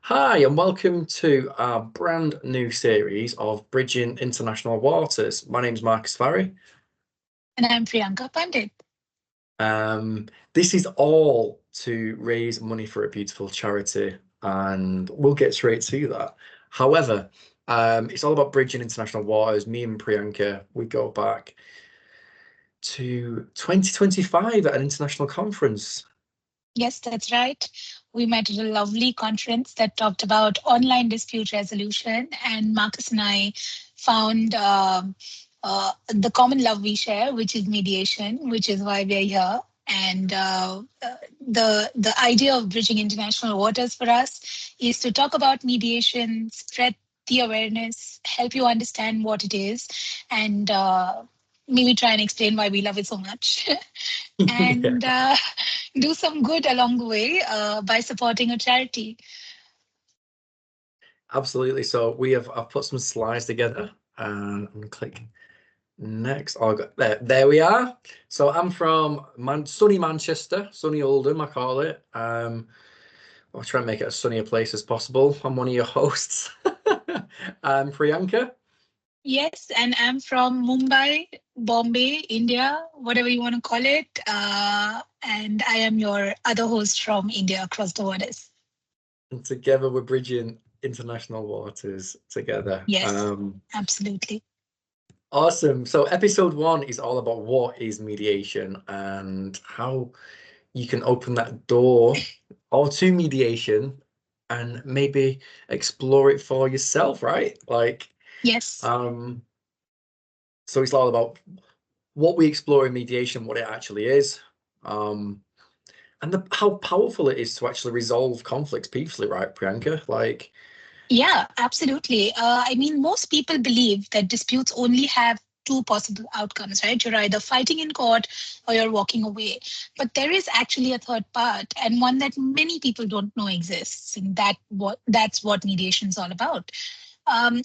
Hi, and welcome to our brand new series of Bridging International Waters. My name's Marcus Farry. And I'm Priyanka Pandit. This is all to raise money for a beautiful charity, and we'll get straight to that. However, it's all about Bridging International Waters. Me and Priyanka, we go back to 2025 at an international conference. Yes, that's right. We met at a lovely conference that talked about online dispute resolution, and Marcus and I found the common love we share, which is mediation, which is why we're here. And the idea of bridging international waters for us is to talk about mediation, spread the awareness, help you understand what it is, and maybe try and explain why we love it so much. and do some good along the way by supporting a charity. Absolutely. So I've put some slides together and I'm gonna click next. There we are. So I'm from sunny Manchester, sunny Oldham, I call it. I'll try and make it as sunny a place as possible. I'm one of your hosts. I'm Priyanka. Yes, and I'm from Mumbai, Bombay, India, whatever you want to call it. And I am your other host from India across the waters. And together we're bridging international waters together. Yes, absolutely. Awesome. So episode 1 is all about what is mediation and how you can open that door or to mediation and maybe explore it for yourself, right? Yes. So it's all about what we explore in mediation, what it actually is, and how powerful it is to actually resolve conflicts peacefully, right, Priyanka? Yeah, absolutely. I mean, most people believe that disputes only have two possible outcomes, right? You're either fighting in court or you're walking away. But there is actually a third part, and one that many people don't know exists. And that's what mediation is all about.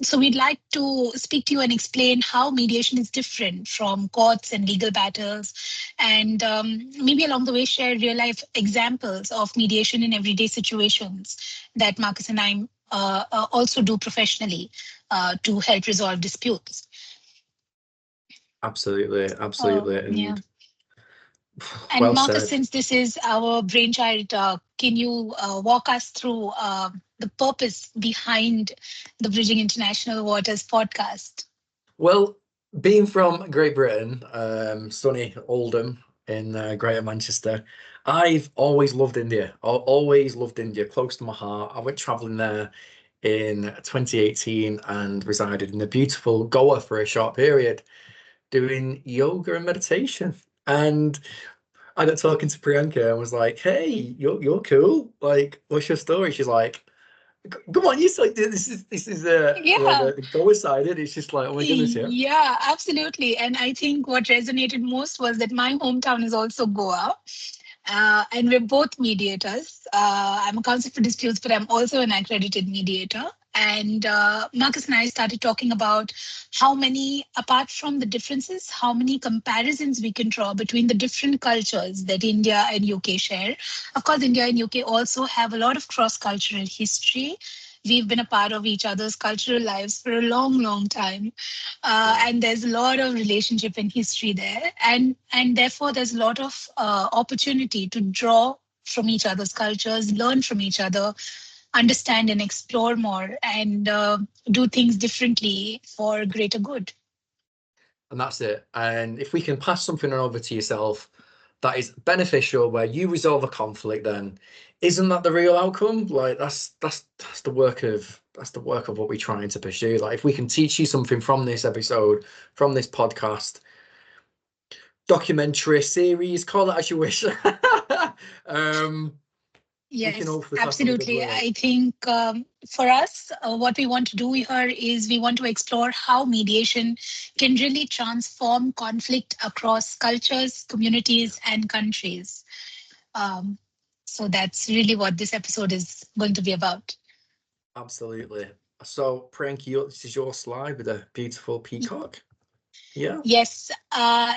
So we'd like to speak to you and explain how mediation is different from courts and legal battles, and maybe along the way share real life examples of mediation in everyday situations that Marcus and I also do professionally to help resolve disputes. Absolutely, absolutely, Yeah. and And well Marcus, said. since this is our brainchild, can you walk us through the purpose behind the Bridging International Waters podcast? Well, being from Great Britain, sunny Oldham in Greater Manchester, I've always loved India. Always loved India, close to my heart. I went traveling there in 2018 and resided in the beautiful Goa for a short period, doing yoga and meditation. And I got talking to Priyanka and was like, "Hey, you're cool. Like, what's your story?" She's like, "Come on, you like this is Yeah. the Goa side. It's just like, oh my goodness, yeah." Yeah, absolutely. And I think what resonated most was that my hometown is also Goa. And we're both mediators. I'm a counsel for disputes, but I'm also an accredited mediator. And Marcus and I started talking about apart from the differences, how many comparisons we can draw between the different cultures that India and UK share. Of course, India and UK also have a lot of cross-cultural history. We've been a part of each other's cultural lives for a long, long time, Yeah. and there's a lot of relationship and history there, and therefore there's a lot of opportunity to draw from each other's cultures, learn from each other, understand and explore more, and do things differently for greater good. And that's it. And if we can pass something over to yourself that is beneficial, where you resolve a conflict, then isn't that the real outcome? Like that's the work of what we're trying to pursue. Like if we can teach you something from this episode, from this podcast, documentary series, call it as you wish. um, we can Yes, hopefully pass on the good absolutely. word. I think for us, what we want to do here is we want to explore how mediation can really transform conflict across cultures, communities, and countries. Um, so that's really what this episode is going to be about. Absolutely. So, Pranky, this is your slide with a beautiful peacock. Yeah. Yes.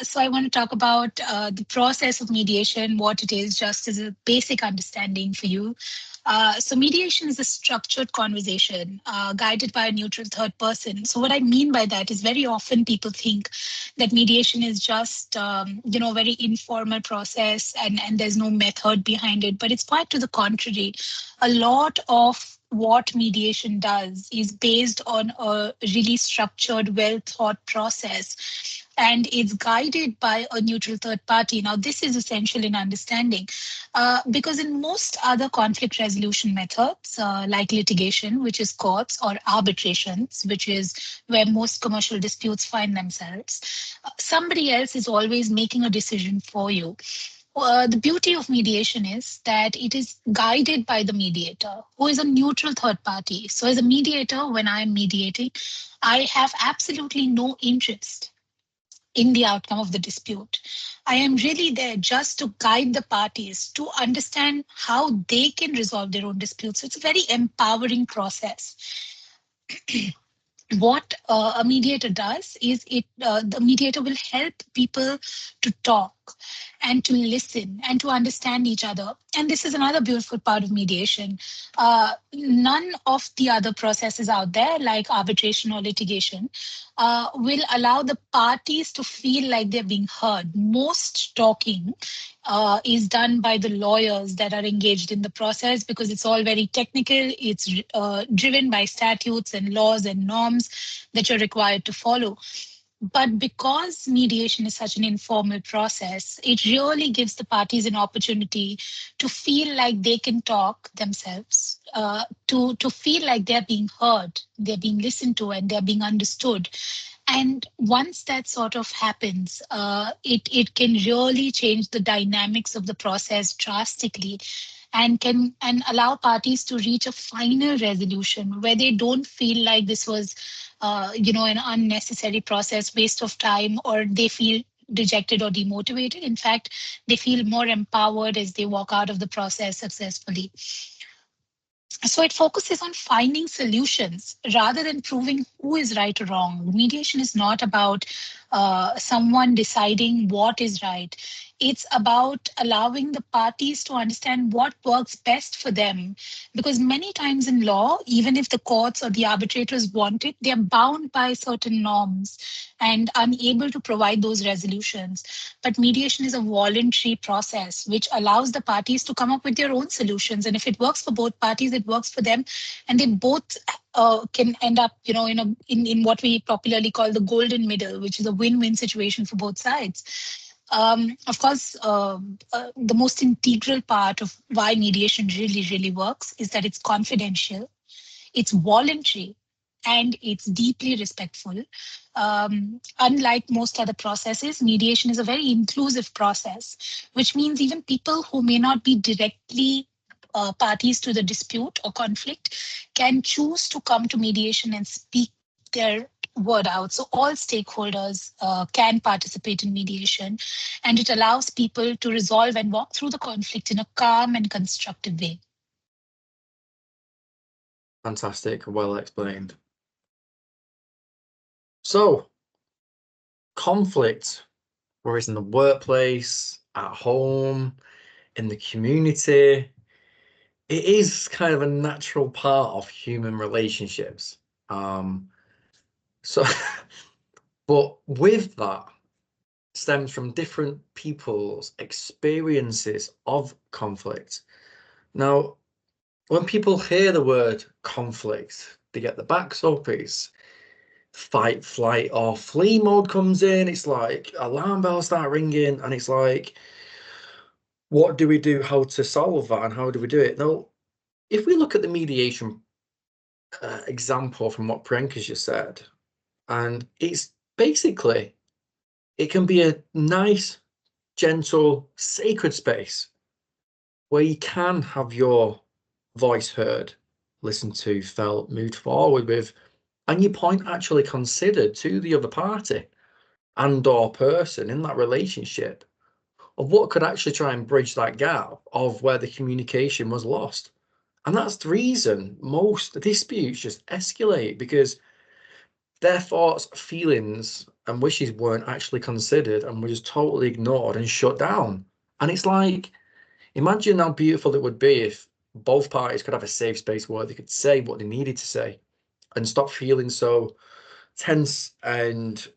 So I want to talk about the process of mediation, what it is, just as a basic understanding for you. So mediation is a structured conversation guided by a neutral third person. So what I mean by that is very often people think that mediation is just, very informal process and there's no method behind it. But it's quite to the contrary. A lot of what mediation does is based on a really structured, well thought process, and it's guided by a neutral third party. Now, this is essential in understanding because in most other conflict resolution methods, like litigation, which is courts, or arbitrations, which is where most commercial disputes find themselves, somebody else is always making a decision for you. The beauty of mediation is that it is guided by the mediator, who is a neutral third party. So, as a mediator, when I'm mediating, I have absolutely no interest in the outcome of the dispute. I am really there just to guide the parties to understand how they can resolve their own disputes. So, it's a very empowering process. What a mediator does is the mediator will help people to talk and to listen and to understand each other. And this is another beautiful part of mediation. None of the other processes out there, like arbitration or litigation, will allow the parties to feel like they're being heard. Most talking is done by the lawyers that are engaged in the process, because it's all very technical. It's driven by statutes and laws and norms that you're required to follow. But because mediation is such an informal process, it really gives the parties an opportunity to feel like they can talk themselves, to feel like they're being heard, they're being listened to, and they're being understood. And once that sort of happens, it can really change the dynamics of the process drastically, and allow parties to reach a final resolution where they don't feel like this was an unnecessary process, waste of time, or they feel dejected or demotivated. In fact, they feel more empowered as they walk out of the process successfully. So it focuses on finding solutions rather than proving who is right or wrong. Mediation is not about someone deciding what is right. It's about allowing the parties to understand what works best for them. Because many times in law, even if the courts or the arbitrators want it, they're bound by certain norms and unable to provide those resolutions. But mediation is a voluntary process which allows the parties to come up with their own solutions. And if it works for both parties, it works for them. And they both can end up, in what we popularly call the golden middle, which is a win-win situation for both sides. Of course, the most integral part of why mediation really, really works is that it's confidential, it's voluntary, and it's deeply respectful. Unlike most other processes, mediation is a very inclusive process, which means even people who may not be directly parties to the dispute or conflict can choose to come to mediation and speak their word out. So all stakeholders can participate in mediation, and it allows people to resolve and walk through the conflict in a calm and constructive way. Fantastic. Well explained. So, conflict, whether it's in the workplace, at home, in the community, it is kind of a natural part of human relationships. So, but with that stems from different people's experiences of conflict. Now, when people hear the word conflict, they get the backs up. It's fight, flight, or flee mode comes in. It's like alarm bells start ringing, and it's like, what do we do? How to solve that, and how do we do it? Now, if we look at the mediation example from what Priyanka's just said, and it's basically, it can be a nice, gentle, sacred space where you can have your voice heard, listened to, felt, moved forward with, and your point actually considered to the other party and or person in that relationship of what could actually try and bridge that gap of where the communication was lost. And that's the reason most disputes just escalate, because their thoughts, feelings, and wishes weren't actually considered and were just totally ignored and shut down. And it's like, imagine how beautiful it would be if both parties could have a safe space where they could say what they needed to say and stop feeling so tense and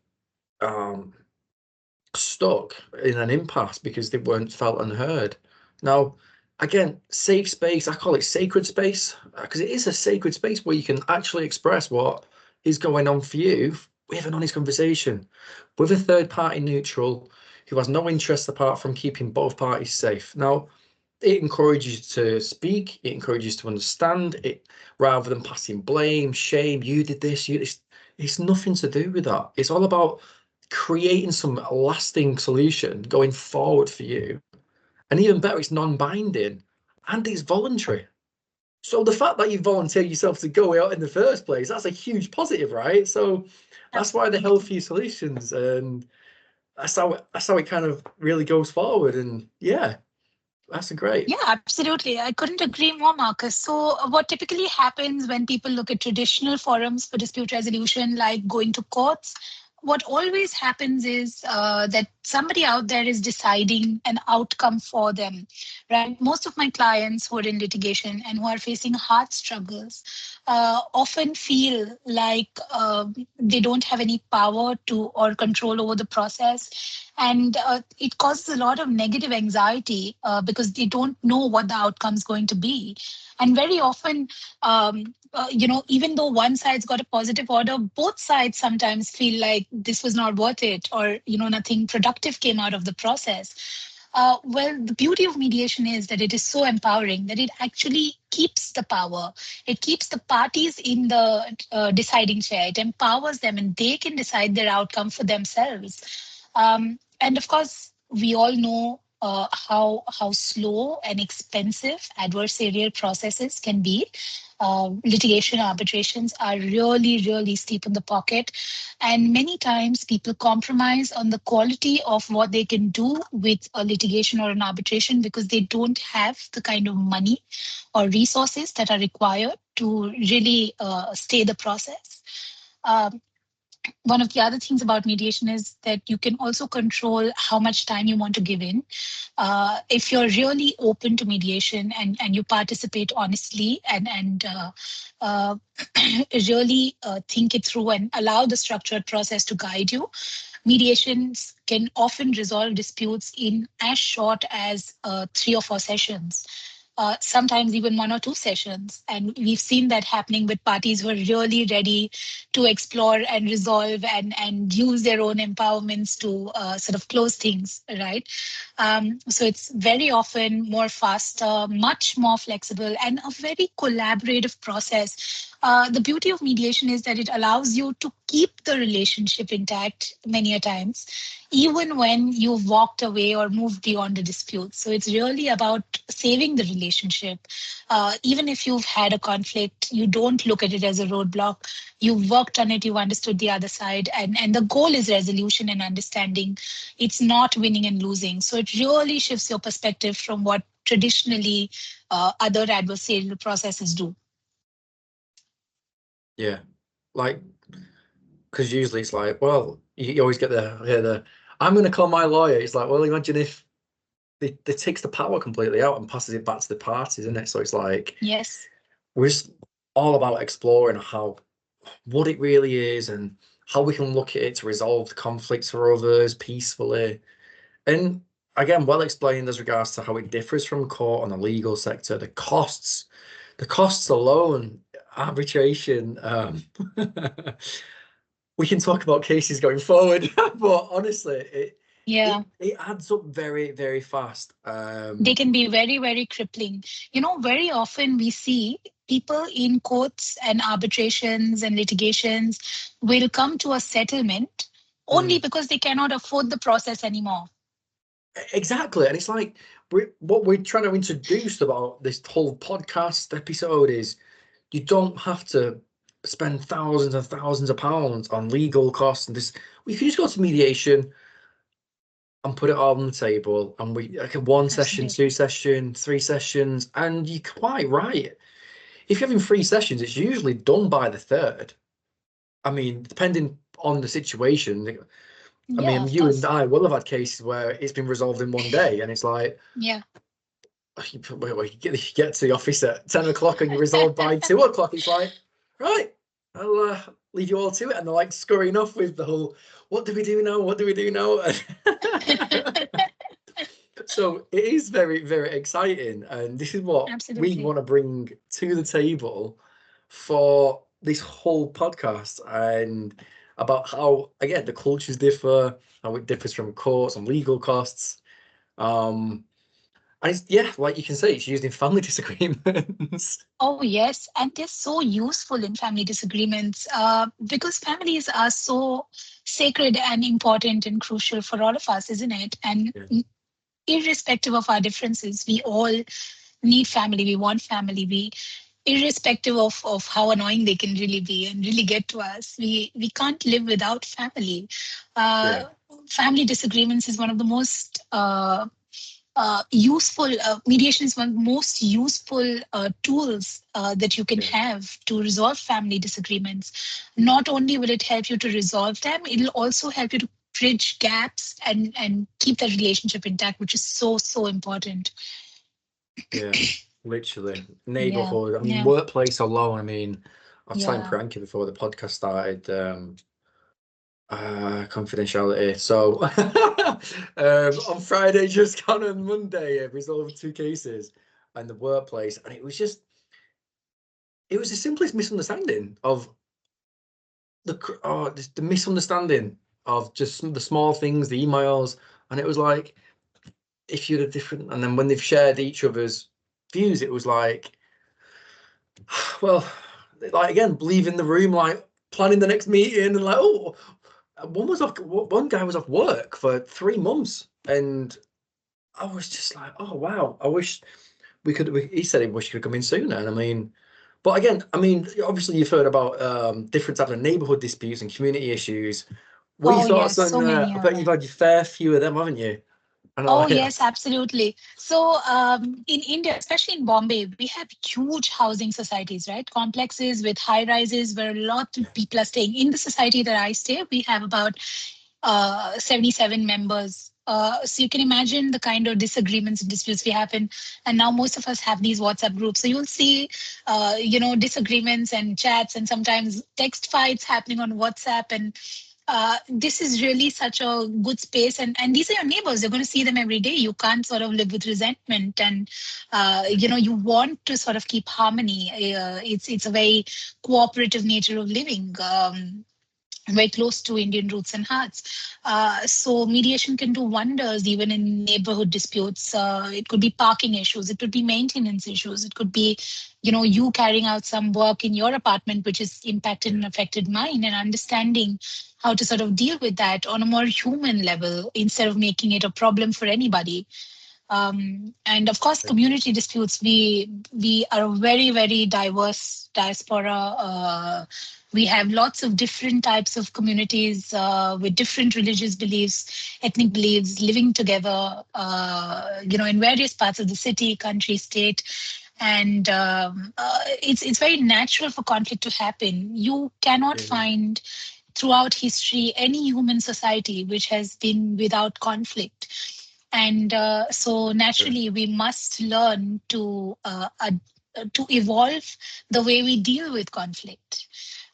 stuck in an impasse because they weren't felt and heard. Now, again, safe space, I call it sacred space because it is a sacred space where you can actually express what is going on for you with an honest conversation with a third party neutral who has no interest apart from keeping both parties safe. Now, it encourages you to speak, it encourages you to understand it rather than passing blame, shame, you did this, you this. It's nothing to do with that. It's all about creating some lasting solution going forward for you. And even better, it's non-binding and it's voluntary. So the fact that you volunteer yourself to go out in the first place, that's a huge positive, right? So that's why the healthy solutions, and that's how it kind of really goes forward. And yeah, that's great. Yeah, absolutely. I couldn't agree more, Marcus. So, what typically happens when people look at traditional forums for dispute resolution, like going to courts, what always happens is that somebody out there is deciding an outcome for them, right? Most of my clients who are in litigation and who are facing hard struggles often feel like they don't have any power to or control over the process, and it causes a lot of negative anxiety because they don't know what the outcome is going to be. And very often, even though one side's got a positive order, both sides sometimes feel like this was not worth it, or nothing productive came out of the process. Well, the beauty of mediation is that it is so empowering that it actually keeps the power. It keeps the parties in the deciding chair. It empowers them, and they can decide their outcome for themselves. And of course, we all know how slow and expensive adversarial processes can be. Litigation arbitrations are really, really steep in the pocket. And many times people compromise on the quality of what they can do with a litigation or an arbitration because they don't have the kind of money or resources that are required to really stay the process. Um, One of the other things about mediation is that you can also control how much time you want to give in. If you're really open to mediation and you participate honestly and really think it through and allow the structured process to guide you, mediations can often resolve disputes in as short as 3 or 4 sessions. Sometimes even 1 or 2 sessions. And we've seen that happening with parties who are really ready to explore and resolve and use their own empowerments to sort of close things, right? So it's very often more faster, much more flexible, and a very collaborative process. The beauty of mediation is that it allows you to keep the relationship intact many a times, even when you've walked away or moved beyond the dispute. So it's really about saving the relationship. Even if you've had a conflict, you don't look at it as a roadblock. You've worked on it, you've understood the other side, and the goal is resolution and understanding. It's not winning and losing. So it really shifts your perspective from what traditionally other adversarial processes do. Yeah, like, because usually it's like, well, you always get the I'm going to call my lawyer. It's like, well, imagine if they takes the power completely out and passes it back to the parties, isn't it? So it's like, Yes. we're just all about exploring what it really is and how we can look at it to resolve the conflicts for others peacefully. And again, well explained as regards to how it differs from court on the legal sector, the costs alone, arbitration. We can talk about cases going forward, but honestly, Yeah. it adds up very, very fast. They can be very, very crippling. Very often we see people in courts and arbitrations and litigations will come to a settlement only mm, because they cannot afford the process anymore. exactly, and it's like what we're trying to introduce about this whole podcast episode is you don't have to spend thousands and thousands of pounds on legal costs and this. We can just go to mediation and put it all on the table, and we like a 1 session, Absolutely. 2 session, 3 sessions, and you're quite right. If you're having 3 sessions, it's usually done by the third. I mean, depending on the situation. I Yeah, mean, of you and course. I will have had cases where it's been resolved in one day, and it's like, Yeah. you get to the office at 10 o'clock and you're resolved by 2 o'clock. It's like, right, I'll leave you all to it. And they're like scurrying off with the whole, what do we do now? What do we do now? So it is very, very exciting. And this is what we Absolutely. want to bring to the table for this whole podcast, and about how, again, the cultures differ, how it differs from courts and legal costs. And yeah, like you can say, it's used in family disagreements. Oh, yes. And they're so useful in family disagreements because families are so sacred and important and crucial for all of us, isn't it? And Yeah. irrespective of our differences, we all need family. We want family. We, irrespective of how annoying they can really be and really get to us, we can't live without family. Yeah. Uh, Family disagreements is one of the most useful mediation is one of the most useful tools that you can Yeah. have to resolve family disagreements. Not only will it help you to resolve them, it'll also help you to bridge gaps and keep that relationship intact, which is so so important. Yeah. Literally. Yeah, Neighborhood. I mean, yeah, workplace alone. I mean, I was telling yeah. Priyanka before the podcast started, confidentiality. So on Friday, just gone, on Monday, I resolved 2 cases in the workplace. And it was the simplest misunderstanding of the misunderstanding of just some of the small things, the emails. And it was like, if you're different, and then when they've shared each other's views, it was like, well, like, again, leaving the room, like planning the next meeting, and like, oh, one guy was off work for 3 months, and I was just like, oh wow, I wish he said he wished he could come in sooner. And I mean, but again, I mean, obviously you've heard about different types of neighborhood disputes and community issues. What are your Oh thoughts yes, on so many I of bet you've them. had your fair few of them, haven't you? I know Oh, I yes, have. absolutely. So, in India, especially in Bombay, we have huge housing societies, right? Complexes with high rises where a lot of people are staying. In the society that I stay, we have about 77 members. So you can imagine the kind of disagreements and disputes we have in, and now most of us have these WhatsApp groups. So you'll see, disagreements and chats, and sometimes text fights happening on WhatsApp, and this is really such a good space, and these are your neighbors. You're going to see them every day. You can't sort of live with resentment, and you want to sort of keep harmony. It's a very cooperative nature of living. Very close to Indian roots and hearts. So mediation can do wonders even in neighborhood disputes. It could be parking issues, it could be maintenance issues, it could be, you carrying out some work in your apartment which is impacted Yeah. and affected mine, and understanding how to sort of deal with that on a more human level instead of making it a problem for anybody. And of course, community disputes. We are a very very diverse diaspora. We have lots of different types of communities with different religious beliefs, ethnic beliefs, living together. In various parts of the city, country, state, and it's very natural for conflict to happen. You cannot Yeah. find throughout history any human society which has been without conflict. And so Yeah. naturally we must learn to evolve the way we deal with conflict,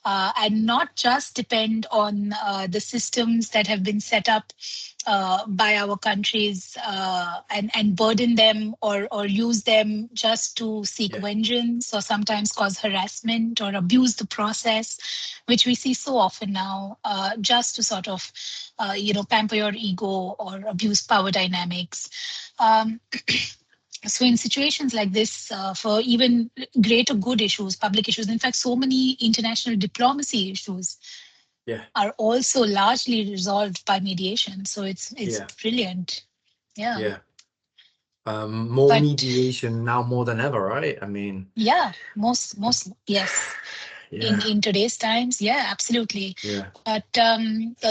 and not just depend on the systems that have been set up by our countries, and burden them or use them just to seek Yeah. vengeance or sometimes cause harassment or abuse the process, which we see so often now, just to sort of, pamper your ego or abuse power dynamics. Um, so in situations like this, for even greater good issues, public issues, in fact, so many international diplomacy issues Yeah. are also largely resolved by mediation. So it's Yeah. brilliant. Yeah. Yeah. More But mediation now more than ever, right? I mean, yeah, most yes. In yeah. in today's times, yeah, absolutely. Yeah. But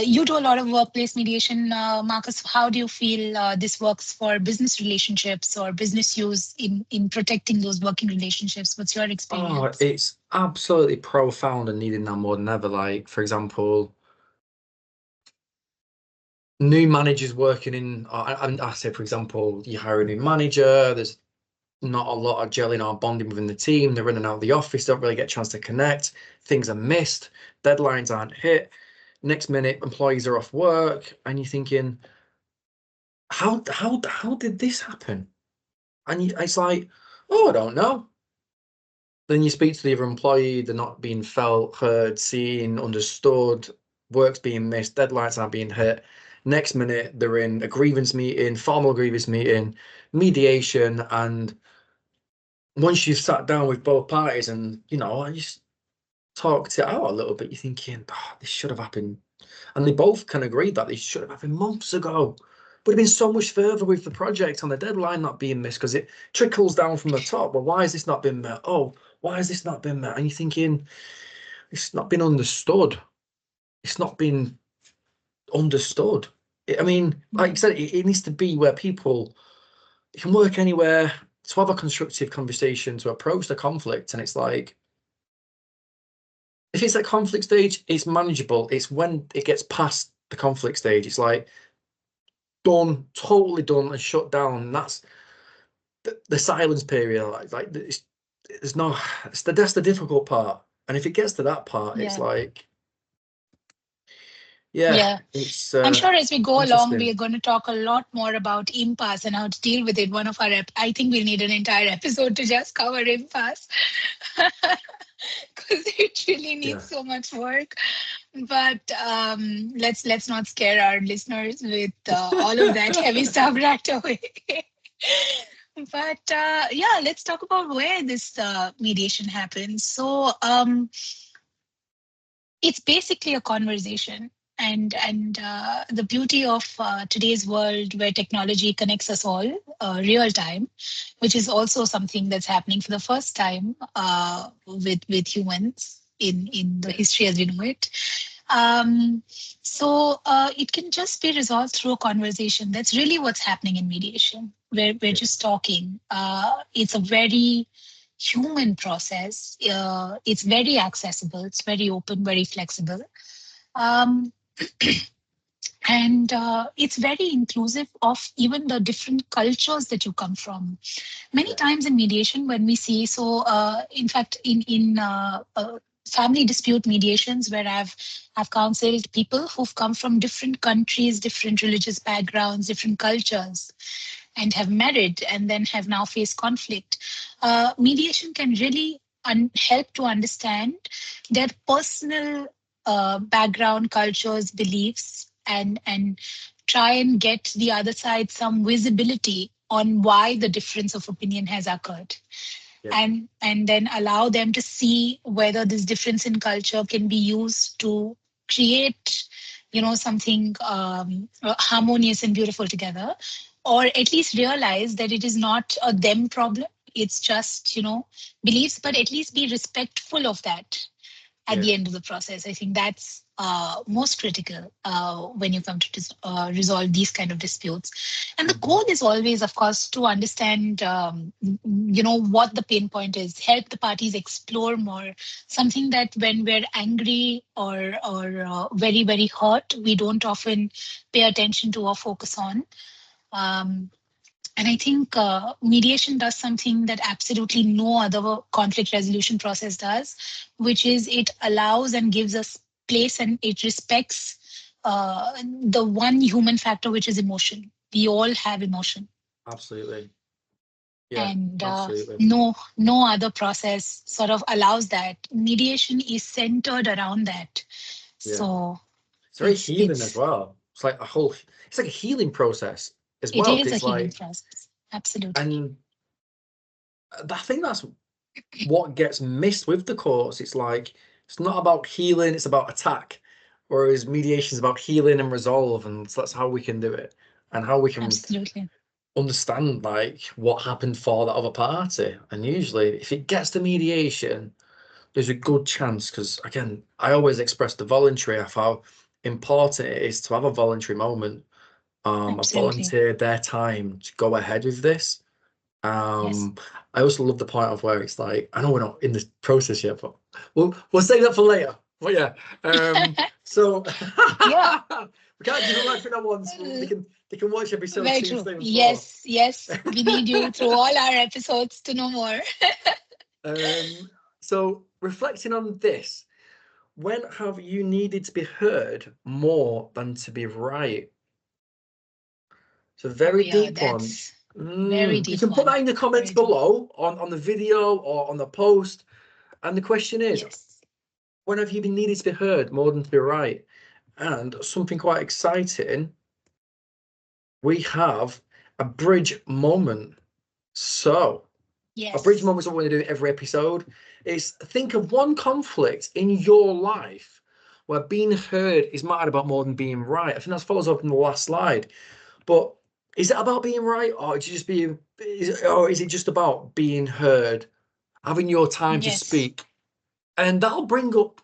you do a lot of workplace mediation, Marcus. How do you feel this works for business relationships or business use in protecting those working relationships? What's your Oh, experience? it's absolutely profound and needed now more than ever. Like, for example, new managers working in, I say, for example, you hire a new manager, there's not a lot of gelling or bonding within the team. They're in and out of the office, don't really get a chance to connect. Things are missed, deadlines aren't hit. Next minute, employees are off work, and you're thinking, how did this happen? And it's like, oh, I don't know. Then you speak to the other employee, they're not being felt, heard, seen, understood, work's being missed, deadlines aren't being hit. Next minute, they're in a grievance meeting, formal grievance meeting, mediation, and once you've sat down with both parties and, I just talked it out a little bit, you're thinking, this should have happened. And they both can agree that this should have happened months ago. Would have been so much further with the project and the deadline not being missed because it trickles down from the top. Well, why has this not been met? Oh, why has this not been met? And you're thinking, it's not been understood. It's not been understood. I mean, like you said, it needs to be where people can work anywhere to have a constructive conversation, to approach the conflict. And it's like, if it's at conflict stage, it's manageable. It's when it gets past the conflict stage, it's like done, totally done and shut down. And that's the silence period. Like there's no, that's the difficult part. And if it gets to that part, it's like, Yeah. it's I'm sure as we go along, we interesting. are going to talk a lot more about impasse and how to deal with it. One of our, I think we'll need an entire episode to just cover impasse because it really needs so much work. But let's not scare our listeners with all of that heavy stuff right away. But yeah, let's talk about where this mediation happens. So it's basically a conversation, and the beauty of today's world where technology connects us all real time, which is also something that's happening for the first time with humans in the history as we know it. um, so it can just be resolved through a conversation. That's really what's happening in mediation, where we're just talking. It's a very human process. It's very accessible. It's very open, very flexible. Um, and it's very inclusive of even the different cultures that you come from. Many times in mediation, when we see, in fact, in family dispute mediations, where I've counseled people who've come from different countries, different religious backgrounds, different cultures, and have married and then have now faced conflict. Mediation can really help to understand their personal background, cultures, beliefs, and try and get the other side some visibility on why the difference of opinion has occurred. And then allow them to see whether this difference in culture can be used to create something harmonious and beautiful together, or at least realize that it is not a them problem. It's just beliefs, but at least be respectful of that at the end of the process. I think that's most critical when you come to resolve these kind of disputes. And the goal is always, of course, to understand, what the pain point is, help the parties explore more. Something that when we're angry or very, very hurt, we don't often pay attention to or focus on. And I think mediation does something that absolutely no other conflict resolution process does, which is it allows and gives us place, and it respects the one human factor, which is emotion. We all have emotion. Absolutely. Yeah, And absolutely. no other process sort of allows that. Mediation is centered around that. So it's very healing as well. It's like it's like a healing process as it well. is a It's healing like, process. Absolutely. and I think that's what gets missed with the courts. It's like, it's not about healing, it's about attack. Whereas mediation is about healing and resolve, and so that's how we can do it, and how we can Absolutely. understand like what happened for that other party. And usually, if it gets to mediation, there's a good chance, because again, I always express the voluntary of how important it is to have a voluntary moment, a Absolutely. volunteer their time to go ahead with this. Yes. I also love the point of where it's like, I know we're not in this process yet, but we'll save that for later. But yeah, so Yeah. We can't give them like for once. They can watch episode Very 2, true. 3, and 4. Yes. We need you through all our episodes to know more. So reflecting on this, when have you needed to be heard more than to be right? It's a very deep one. That's very You deep can put one. that in the comments below on the video or on the post. And the question is, Yes. when have you been needed to be heard more than to be right? And something quite exciting, we have a bridge moment. So a bridge moment is what we're going to do every episode. Is think of one conflict in your life where being heard is mattered about more than being right. I think that follows up in the last slide. But is it about being right, or is it just about being heard, having your time to Yes. speak? And that'll bring up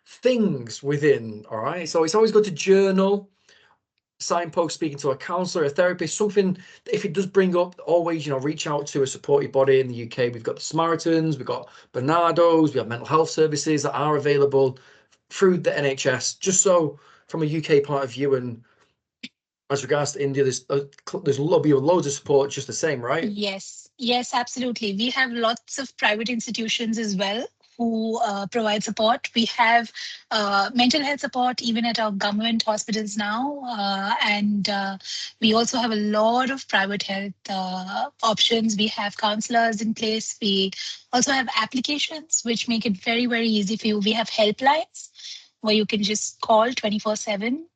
things within. All right. So it's always good to journal, signpost, speaking to a counselor, a therapist, something. If it does bring up, always, reach out to a supportive body. In the UK, we've got the Samaritans, we've got Bernardo's, we have mental health services that are available through the NHS. Just so from a UK point of view, and as regards to India, there's loads of support just the same, right? Yes, absolutely. We have lots of private institutions as well who provide support. We have mental health support even at our government hospitals now. And we also have a lot of private health options. We have counselors in place. We also have applications which make it very, very easy for you. We have helplines where you can just call 24/7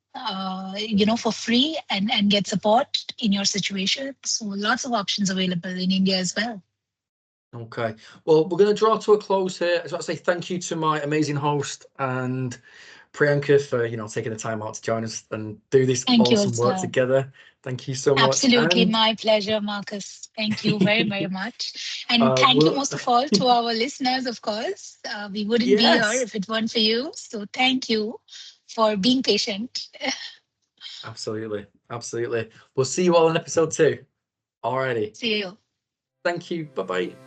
for free and get support in your situation. So lots of options available in India as well. Okay. Well, we're going to draw to a close here. I just want to say thank you to my amazing host and Priyanka for, taking the time out to join us and do this Thank you awesome work also. together. Thank you so much. Absolutely, And my pleasure, Marcus. Thank you very, very much. And thank you most of all to our listeners, of course. We wouldn't be here yes, if it weren't for you. So thank you for being patient. absolutely. Absolutely. We'll see you all in episode 2. Alrighty. See you. Thank you. Bye-bye.